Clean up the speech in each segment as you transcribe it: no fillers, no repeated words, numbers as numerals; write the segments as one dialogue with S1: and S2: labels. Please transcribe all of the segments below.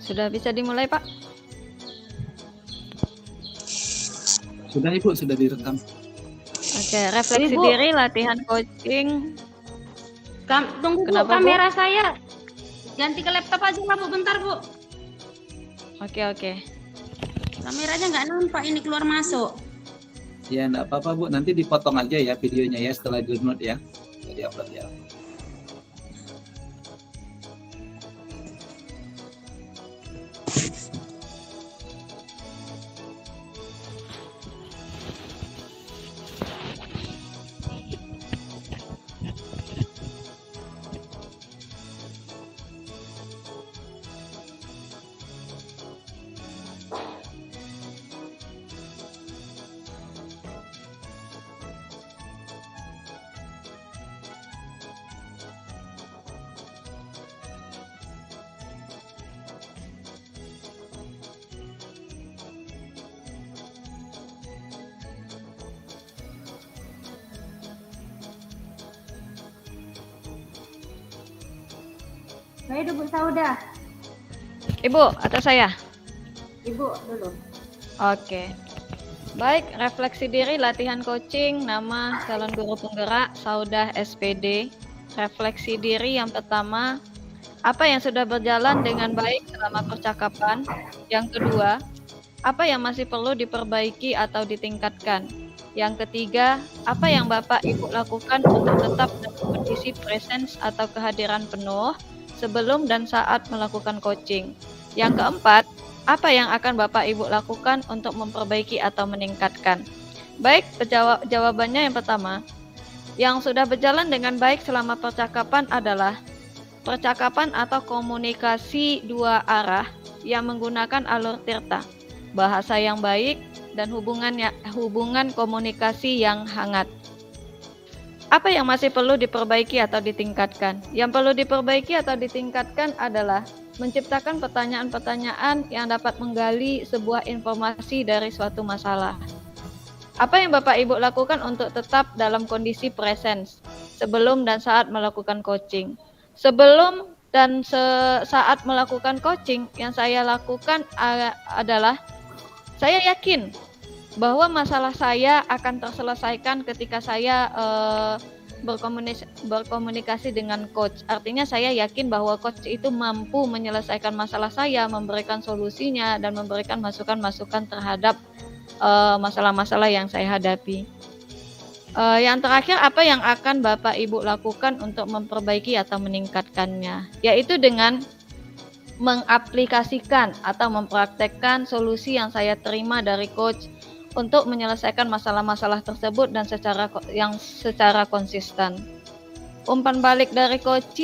S1: Sudah bisa dimulai, Pak?
S2: Sudah Ibu, sudah direkam.
S1: Oke, refleksi
S3: Ibu.
S1: diri, latihan coaching.
S3: Tunggu Bu,
S1: Kenapa, Bu?
S3: kamera saya ganti ke laptop aja lah Bu, bentar Bu.
S1: Oke.
S3: Kameranya nggak nampak ini keluar masuk.
S2: Ya enggak apa-apa Bu, nanti dipotong aja ya videonya ya setelah download ya. Jadi upload ya.
S3: Saya udah Bu Sauda.
S1: Ibu atau saya?
S3: Ibu dulu.
S1: Oke. Baik, refleksi diri, latihan coaching, nama calon guru penggerak, Saudah SPD. Refleksi diri yang pertama, apa yang sudah berjalan dengan baik selama percakapan? Yang kedua, apa yang masih perlu diperbaiki atau ditingkatkan? Yang ketiga, apa yang Bapak Ibu lakukan untuk tetap dalam kondisi presence atau kehadiran penuh sebelum dan saat melakukan coaching? Yang keempat, apa yang akan Bapak Ibu lakukan untuk memperbaiki atau meningkatkan? Baik, jawabannya yang pertama, yang sudah berjalan dengan baik selama percakapan adalah percakapan atau komunikasi dua arah yang menggunakan alur tirta, bahasa yang baik, dan hubungan komunikasi yang hangat. Apa yang masih perlu diperbaiki atau ditingkatkan? Yang perlu diperbaiki atau ditingkatkan adalah menciptakan pertanyaan-pertanyaan yang dapat menggali sebuah informasi dari suatu masalah. Apa yang Bapak Ibu lakukan untuk tetap dalam kondisi presence sebelum dan saat melakukan coaching? Sebelum dan saat melakukan coaching, yang saya lakukan adalah saya yakin bahwa masalah saya akan terselesaikan ketika saya berkomunikasi dengan coach. Artinya saya yakin bahwa coach itu mampu menyelesaikan masalah saya, memberikan solusinya, dan memberikan masukan-masukan terhadap masalah-masalah yang saya hadapi. Yang terakhir, apa yang akan Bapak Ibu lakukan untuk memperbaiki atau meningkatkannya? Yaitu dengan mengaplikasikan atau mempraktekkan solusi yang saya terima dari coach untuk menyelesaikan masalah-masalah tersebut dan secara konsisten. Umpan balik dari coach,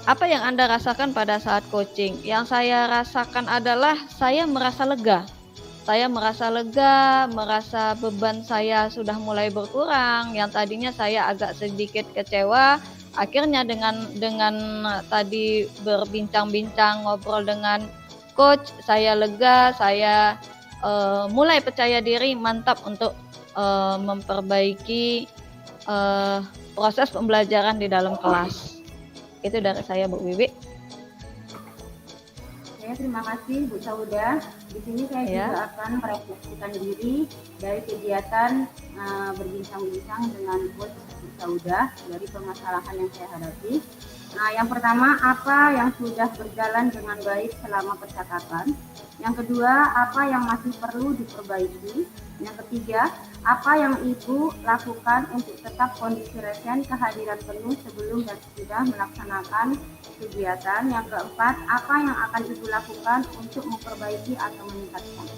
S1: apa yang Anda rasakan pada saat coaching? Yang saya rasakan adalah saya merasa lega. Saya merasa lega, merasa beban saya sudah mulai berkurang. Yang tadinya saya agak sedikit kecewa, akhirnya dengan tadi berbincang-bincang, ngobrol dengan coach, saya lega, saya mulai percaya diri, mantap untuk memperbaiki proses pembelajaran di dalam kelas. Itu dari saya, Bu Wiwi.
S3: Terima kasih Bu Sauda. Di sini saya juga akan merefleksikan diri dari kegiatan berbincang-bincang dengan Coach Bu Sauda dari permasalahan yang saya hadapi. Nah, yang pertama, apa yang sudah berjalan dengan baik selama percakapan? Yang kedua, apa yang masih perlu diperbaiki? Yang ketiga, apa yang Ibu lakukan untuk tetap kondisi resen kehadiran penuh sebelum dan sesudah melaksanakan kegiatan? Yang keempat, apa yang akan Ibu lakukan untuk memperbaiki atau meningkatkan?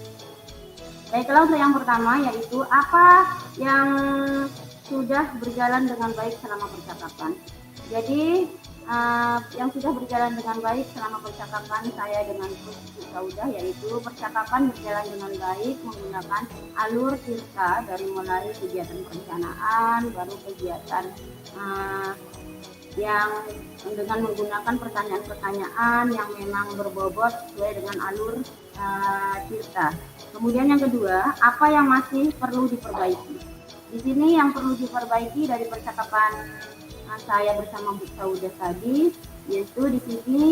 S3: Baiklah, untuk yang pertama yaitu apa yang sudah berjalan dengan baik selama percakapan. Jadi yang sudah berjalan dengan baik selama percakapan saya dengan Coach Sauda yaitu percakapan berjalan dengan baik menggunakan alur tirta dari mulai kegiatan perencanaan, baru kegiatan yang dengan menggunakan pertanyaan-pertanyaan yang memang berbobot sesuai dengan alur tirta. Kemudian yang kedua, apa yang masih perlu diperbaiki? Di sini yang perlu diperbaiki dari percakapan saya bersama Bu Sauda tadi yaitu di sini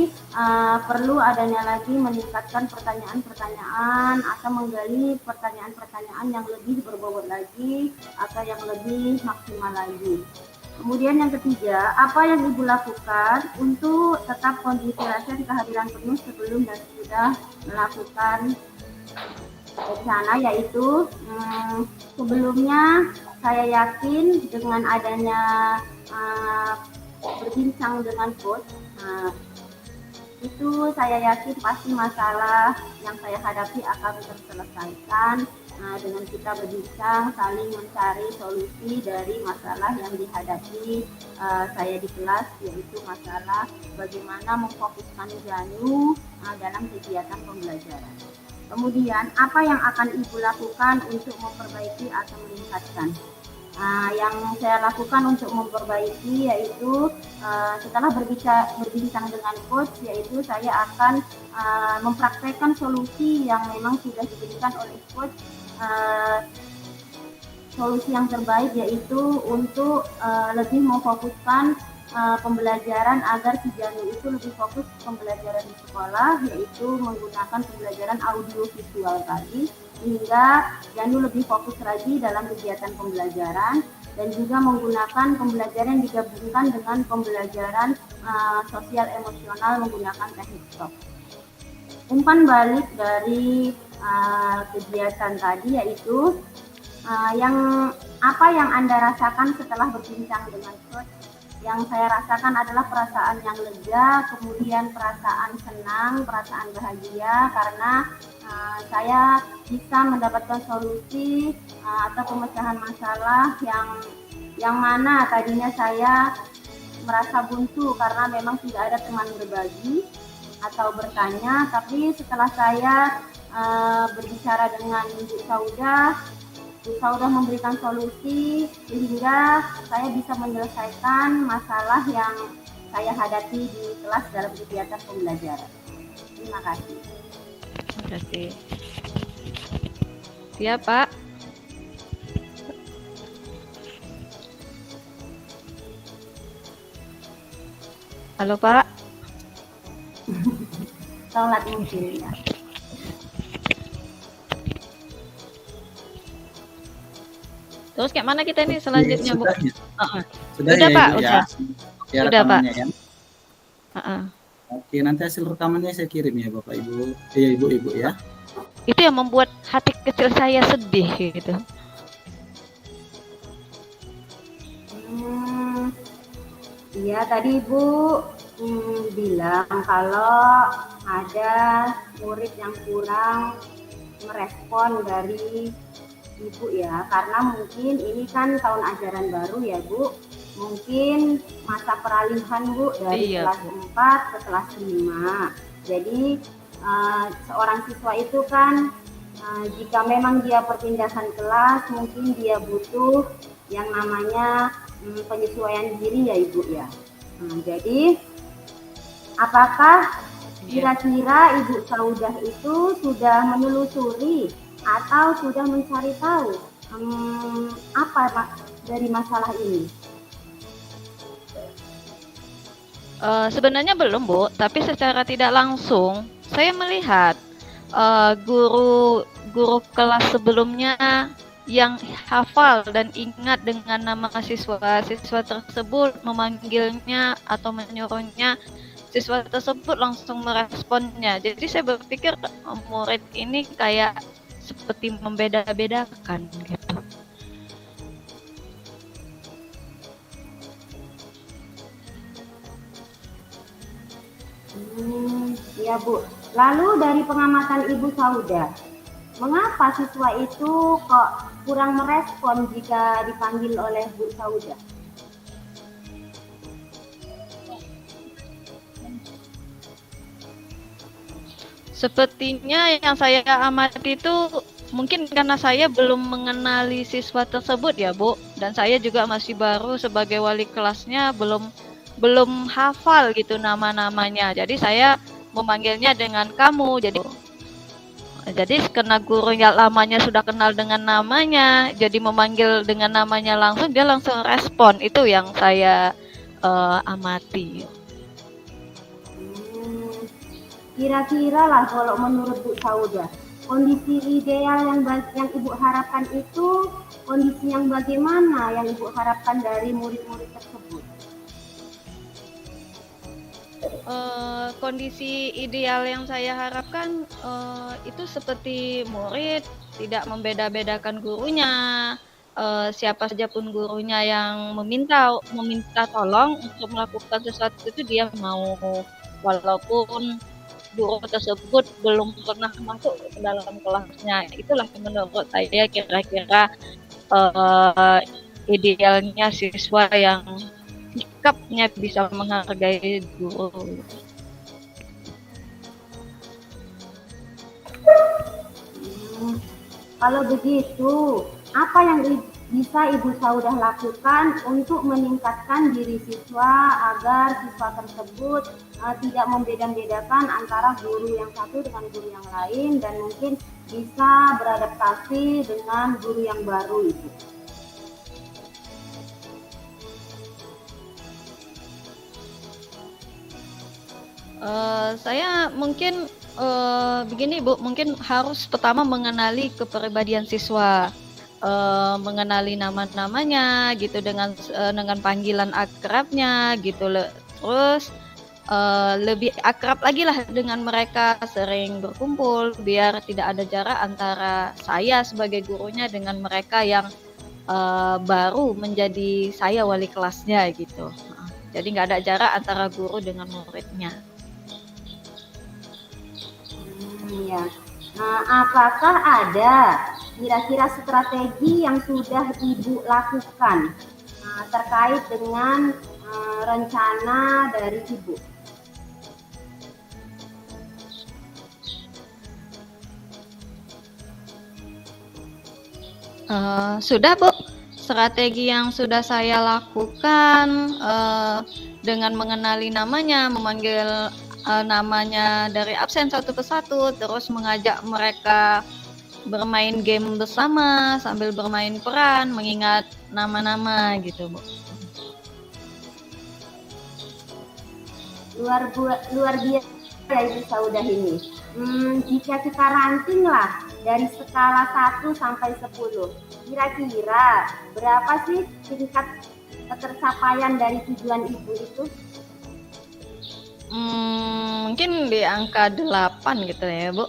S3: perlu adanya lagi meningkatkan pertanyaan-pertanyaan atau menggali pertanyaan-pertanyaan yang lebih berbobot lagi atau yang lebih maksimal lagi. Kemudian yang ketiga, apa yang Ibu lakukan untuk tetap kondisi rasa kehadiran penuh sebelum dan sudah melakukan rencana, yaitu sebelumnya saya yakin dengan adanya berbincang dengan coach, itu saya yakin pasti masalah yang saya hadapi akan terselesaikan dengan kita berbincang, saling mencari solusi dari masalah yang dihadapi saya di kelas, yaitu masalah bagaimana memfokuskan Janu dalam kegiatan pembelajaran. Kemudian apa yang akan Ibu lakukan untuk memperbaiki atau meningkatkan? Yang saya lakukan untuk memperbaiki yaitu setelah berbincang dengan coach, yaitu saya akan mempraktekkan solusi yang memang sudah diberikan oleh coach, solusi yang terbaik yaitu untuk lebih memfokuskan pembelajaran agar si Janu itu lebih fokus pembelajaran di sekolah, yaitu menggunakan pembelajaran audio visual tadi, sehingga Janu lebih fokus lagi dalam kegiatan pembelajaran, dan juga menggunakan pembelajaran digabungkan dengan pembelajaran sosial emosional menggunakan teknik STOP. Umpan balik dari kegiatan tadi yaitu apa yang Anda rasakan setelah berbincang dengan coach? Yang saya rasakan adalah perasaan yang lega, kemudian perasaan senang, perasaan bahagia karena saya bisa mendapatkan solusi atau pemecahan masalah yang mana tadinya saya merasa buntu karena memang tidak ada teman berbagi atau bertanya, tapi setelah saya berbicara dengan Ibu Saudah memberikan solusi sehingga saya bisa menyelesaikan masalah yang saya hadapi di kelas dalam kegiatan pembelajaran. Terima kasih.
S1: Terima kasih. Siap, Pak. Halo, Pak.
S3: Sholat mungkin ya.
S1: Terus kayak mana kita nih selanjutnya, Bu?
S2: Sudah
S1: ya,
S2: Pak,
S1: udah.
S2: Ya,
S1: Sudah, Pak.
S2: Ya. Oke, nanti hasil rekamannya saya kirim ya, Bapak Ibu. Iya, Ibu ya.
S1: Itu yang membuat hati kecil saya sedih gitu.
S3: Iya, tadi Ibu bilang kalau ada murid yang kurang merespon dari Ibu ya, karena mungkin ini kan tahun ajaran baru ya Bu, mungkin masa peralihan Bu dari kelas 4 ke kelas 5. Jadi seorang siswa itu kan jika memang dia perpindahan kelas, mungkin dia butuh yang namanya penyesuaian diri ya Ibu ya. Jadi apakah kira-kira Ibu Saudah itu sudah menelusuri atau sudah mencari tahu apa dari masalah ini?
S1: Sebenarnya belum, Bu, tapi secara tidak langsung saya melihat guru kelas sebelumnya yang hafal dan ingat dengan nama siswa tersebut, memanggilnya atau menyuruhnya, siswa tersebut langsung meresponnya. Jadi saya berpikir murid ini kayak seperti membeda-bedakan gitu.
S3: Ya Bu. Lalu dari pengamatan Ibu Saudah, mengapa siswa itu kok kurang merespon jika dipanggil oleh Bu Saudah?
S1: Sepertinya yang saya amati itu mungkin karena saya belum mengenali siswa tersebut ya Bu, dan saya juga masih baru sebagai wali kelasnya, belum hafal gitu nama-namanya. Jadi saya memanggilnya dengan kamu. Jadi karena gurunya lamanya sudah kenal dengan namanya, jadi memanggil dengan namanya langsung, dia langsung respon. Itu yang saya amati.
S3: Kira-kira lah kalau menurut Bu Sauda, kondisi ideal yang Ibu harapkan itu kondisi yang bagaimana yang Ibu harapkan dari murid-murid tersebut?
S1: Kondisi ideal yang saya harapkan itu seperti murid tidak membeda-bedakan gurunya, siapa saja pun gurunya yang meminta tolong untuk melakukan sesuatu itu dia mau, walaupun guru tersebut belum pernah masuk ke dalam kelasnya. Itulah menurut saya kira-kira idealnya siswa yang sikapnya bisa menghargai guru.
S3: Kalau begitu, apa yang bisa Ibu Saudah lakukan untuk meningkatkan diri siswa agar siswa tersebut tidak membeda-bedakan antara guru yang satu dengan guru yang lain dan mungkin bisa beradaptasi dengan guru yang baru itu?
S1: Saya mungkin begini Bu, mungkin harus pertama mengenali kepribadian siswa, mengenali nama-namanya gitu dengan panggilan akrabnya gitu, terus lebih akrab lagi lah dengan mereka, sering berkumpul biar tidak ada jarak antara saya sebagai gurunya dengan mereka yang baru menjadi saya wali kelasnya gitu. Jadi nggak ada jarak antara guru dengan muridnya.
S3: Ya. Nah, apakah ada kira-kira strategi yang sudah Ibu lakukan terkait dengan rencana dari Ibu?
S1: Sudah Bu, strategi yang sudah saya lakukan dengan mengenali namanya, memanggil namanya dari absen satu persatu, terus mengajak mereka bermain game bersama sambil bermain peran, mengingat nama-nama gitu Bu.
S3: Luar biasa ya Ibu Saudah ini. Jika kita ranking lah dari skala 1 sampai 10, kira-kira berapa sih tingkat ketercapaian dari tujuan Ibu itu?
S1: Mungkin di angka 8 gitu ya Bu.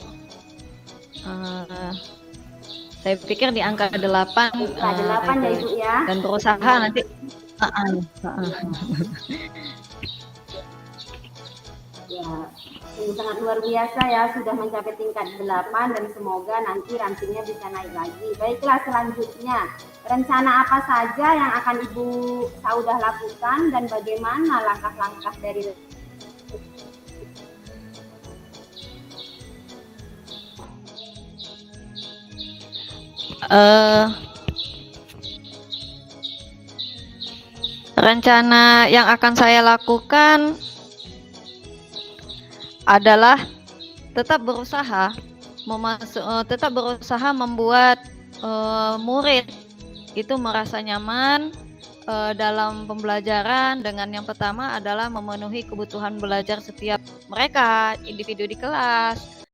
S1: Saya pikir di angka 8.
S3: Angka 8 ya Ibu ya.
S1: Dan berusaha nanti.
S3: Ya, ini sangat luar biasa ya, sudah mencapai tingkat 8 dan semoga nanti rankingnya bisa naik lagi. Baiklah, selanjutnya rencana apa saja yang akan Ibu Saudah lakukan dan bagaimana langkah-langkah dari
S1: rencana yang akan saya lakukan adalah tetap berusaha membuat murid itu merasa nyaman dalam pembelajaran, dengan yang pertama adalah memenuhi kebutuhan belajar setiap mereka individu di kelas,